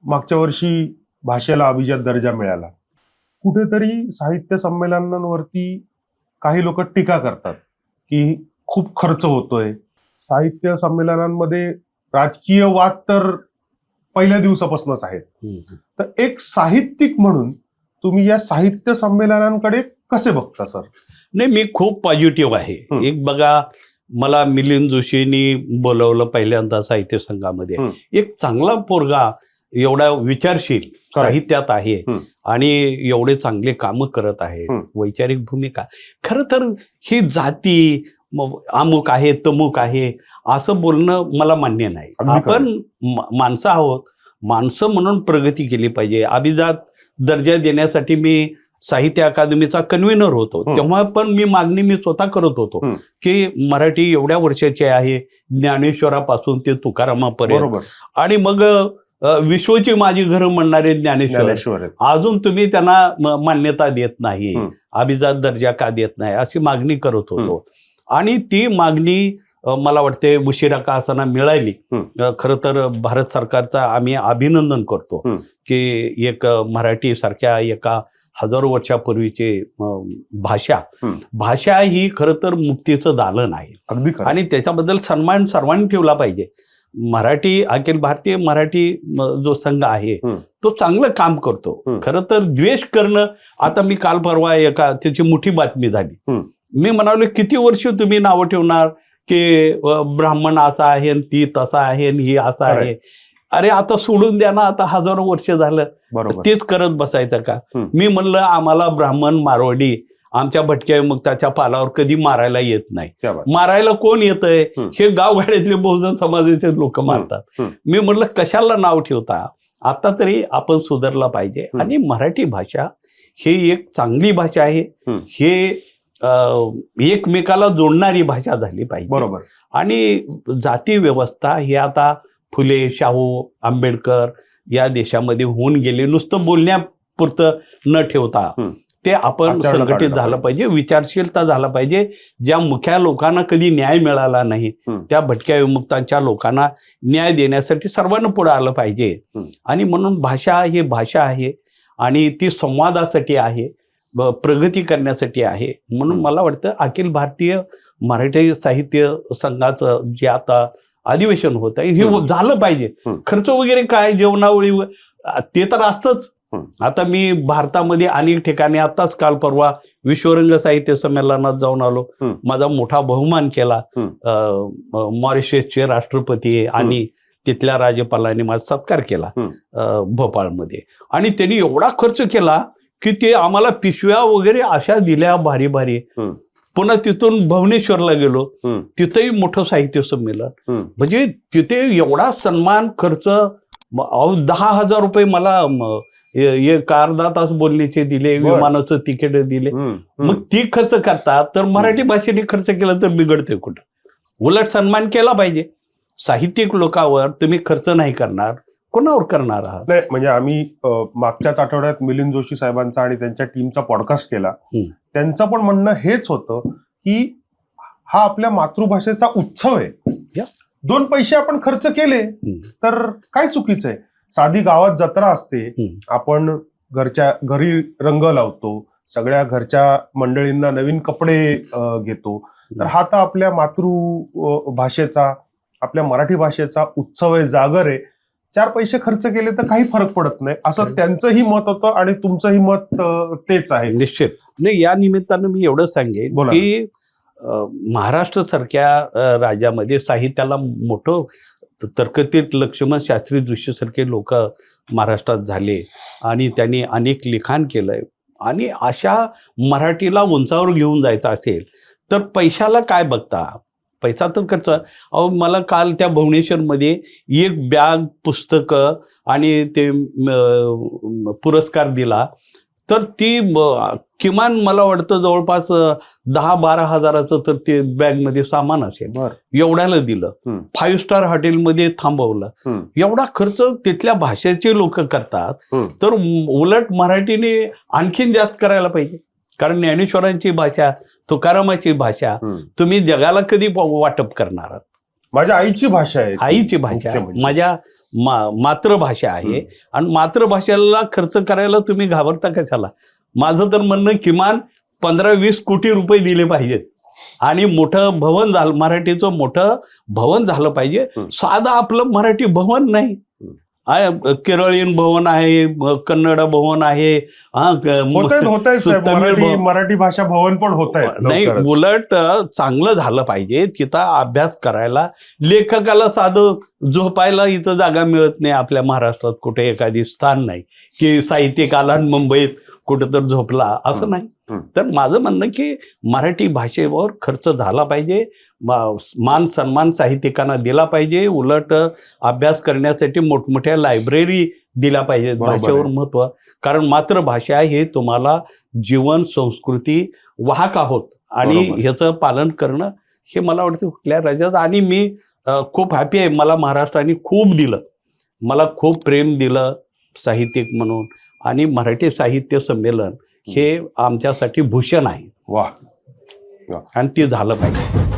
मागच्या वर्षी भाषेला अभिजात दर्जा मिळाला. कुठेतरी साहित्य संमेलनांवरती काही लोक टीका करतात की खूप खर्च होतोय. साहित्य संमेलनांमध्ये राजकीय वाद तर पहिल्या दिवसापासूनच आहेत. तर एक साहित्यिक म्हणून तुम्ही या साहित्य संमेलनांकडे कसे बघता सर? नाही, मी खूप पॉझिटिव्ह आहे. एक बघा, मला मिलिंद जोशींनी बोलवलं पहिल्यांदा साहित्य संघामध्ये. एक चांगला पोरगा, एवढा विचारशील साहित्यात आहे आणि एवढे चांगले कामं करत आहे, वैचारिक भूमिका. खरं तर ही जाती अमुक आहे तमुक आहे असं बोलणं मला मान्य नाही. आपण माणसं आहोत, माणसं म्हणून प्रगती केली पाहिजे. अभिजात दर्जा देण्यासाठी मी साहित्य अकादमीचा कन्व्हेनर होतो, तेव्हा पण मी मागणी मी स्वतः करत होतो की मराठी एवढ्या वर्षाची आहे, ज्ञानेश्वरापासून ते तुकारामापर्यंत, आणि मग विश्वची माझी घरं म्हणणारे ज्ञानेश्वर अजून तुम्ही त्यांना मान्यता देत नाही, अभिजात दर्जा का देत नाही, अशी मागणी करत होतो. आणि ती मागणी मला वाटते उशिरा का असताना मिळाली. खरं तर भारत सरकारचा आम्ही अभिनंदन करतो की एक मराठी सारख्या एका हजारो वर्षापूर्वीचे भाषा ही खरं तर मुक्तीचं दालन आहे आणि त्याच्याबद्दल सन्मान सर्वांनी ठेवला पाहिजे. मराठी अखिल भारतीय मराठी जो संघ आहे तो चांगलं काम करतो. खरं तर द्वेष करणं, आता मी काल परवा एका त्याची मोठी बातमी झाली. मी म्हणालो किती वर्ष तुम्ही नावं ठेवणार की ब्राह्मण असा आहे आणि ती तसा आहे आणि ही असा आहे. अरे आता सोडून द्या ना, आता हजारो वर्ष झालं तेच करत बसायचं का? मी म्हणलं आम्हाला ब्राह्मण मारवाडी आमच्या भटक्या विमुक्ताच्या पालावर कधी मारायला येत नाही. मारायला कोण येतंय? हे गावगाड्यातले बहुजन समाजाचे लोक मारतात. मी म्हटलं कशाला नाव ठेवता, आता तरी आपण सुधारला पाहिजे. आणि मराठी भाषा ही एक चांगली भाषा आहे, हे एकमेकाला जोडणारी भाषा झाली पाहिजे. बरोबर. आणि जाती व्यवस्था ही आता फुले, शाहू, आंबेडकर या देशामध्ये होऊन गेले. नुसतं बोलण्यापुरतं न ठेवता ते आपण संघटित झालं पाहिजे, विचारशीलता झाला पाहिजे. ज्या मुख्या लोकांना कधी न्याय मिळाला नाही त्या भटक्या विमुक्तांच्या लोकांना न्याय देण्यासाठी सर्वांना पुढे आलं पाहिजे. आणि म्हणून भाषा ही भाषा आहे आणि ती संवादासाठी आहे, प्रगती करण्यासाठी आहे. म्हणून मला वाटतं अखिल भारतीय मराठी साहित्य संघाचं जे आता अधिवेशन होत आहे हे झालं पाहिजे. खर्च वगैरे काय, जेवणावळी ते तर असतंच. आता मी भारतामध्ये अनेक ठिकाणी आताच काल परवा विश्वरंग साहित्य संमेलनात जाऊन आलो. माझा मोठा बहुमान केला. मॉरिशसचे राष्ट्रपती आणि तिथल्या राज्यपालांनी माझा सत्कार केला भोपाळमध्ये. आणि त्यांनी एवढा खर्च केला की ते आम्हाला पिशव्या वगैरे अशा दिल्या भारी भारी. पुन्हा तिथून भुवनेश्वरला गेलो, तिथेही मोठं साहित्य संमेलन. म्हणजे तिथे एवढा सन्मान खर्च, 10,000 रुपये मला एक अर्धा तास बोलण्याचे दिले, विमानाचं तिकीट दिले. मग ती खर्च करतात तर मराठी भाषेने खर्च केला तर बिघडते कुठं? उलट सन्मान केला पाहिजे. साहित्यिक लोकांवर तुम्ही खर्च नाही करणार, कोणावर करणार आहात? नाही, म्हणजे आम्ही मागच्याच आठवड्यात मिलिंद जोशी साहेबांचा आणि त्यांच्या टीमचा पॉडकास्ट केला. त्यांचं पण म्हणणं हेच होतं की हा आपल्या मातृभाषेचा उत्सव आहे. 2 पैसे आपण खर्च केले तर काय चुकीचं आहे? साधी गावात जत्रा असते, आपण घरी रंग लावतो, सगळ्या घरच्या मंडळींना नवीन कपडे घेतो. तर हा तर आपल्या मातृभाषेचा, आपल्या मराठी भाषेचा उत्सव आहे, जागर आहे. 4 पैसे खर्च केले तर काही फरक पडत नाही, असं त्यांचंही मत होतं आणि तुमचंही मत तेच आहे. निश्चित. नाही, या निमित्तानं मी एवढं सांगेन की महाराष्ट्र सारख्या राज्यामध्ये साहित्याला मोठं तर्कतीत लक्ष्मण शास्त्री जोशी सारखे लोक महाराष्ट्रात झाले आणि त्यांनी अनेक लिखाण केलंय. आणि अशा मराठीला उंचावर घेऊन जायचं असेल तर पैशाला काय बघता? पैसा तर खर्च. अहो, मला काल त्या भुवनेश्वरमध्ये एक बॅग पुस्तकं आणि ते पुरस्कार दिला, तर ती किमान मला वाटतं जवळपास 10-12 हजाराचं तर ते बॅगमध्ये सामान असेल. एवढ्याला दिलं. 5 स्टार हॉटेलमध्ये थांबवलं. एवढा खर्च तिथल्या भाषेचे लोक करतात, तर उलट मराठीने आणखीन जास्त करायला पाहिजे. कारण ज्ञानेश्वरांची भाषा, तुकारामाची भाषा तुम्ही जगाला कधी वाटप करणार आहात? माझ्या आईची भाषा आहे, आईची भाषा आहे, म्हणजे. माझ्या मातृभाषा आहे. आणि मातृभाषेला खर्च करायला तुम्ही घाबरता कशाला? माझं तर म्हणणं किमान 15-20 कोटी रुपये दिले पाहिजेत आणि मोठं भवन झालं, मराठीचं मोठं भवन झालं पाहिजे. साधं आपलं मराठी भवन नाही, केरळीयन भवन आहे, कन्नड भवन आहे, मराठी भाषा भवन पण होत आहे. नाही, उलट चांगलं झालं पाहिजे. तिथं अभ्यास करायला लेखकाला साधं झोपायला इथं जागा मिळत नाही आपल्या महाराष्ट्रात. कुठे एखादी स्थान नाही की साहित्यिक आला मुंबईत कुठं तर झोपला, असं नाही. तर माझं म्हणणं की मराठी भाषेवर खर्च झाला पाहिजे, मान सन्मान साहित्यिकांना दिला पाहिजे. उलट अभ्यास करण्यासाठी मोठमोठ्या लायब्ररी दिल्या पाहिजेत भाषेवर महत्व. कारण मातृभाषा हे तुम्हाला जीवन संस्कृती वाहक आहोत आणि ह्याचं पालन करणं हे मला वाटतं कुठल्या राज्यात. आणि मी खूप हॅपी आहे, मला महाराष्ट्राने खूप दिलं, मला खूप प्रेम दिलं साहित्यिक म्हणून. आणि मराठी साहित्य संमेलन हे आमच्यासाठी भूषण आहे. वा. आणि ते झालं पाहिजे.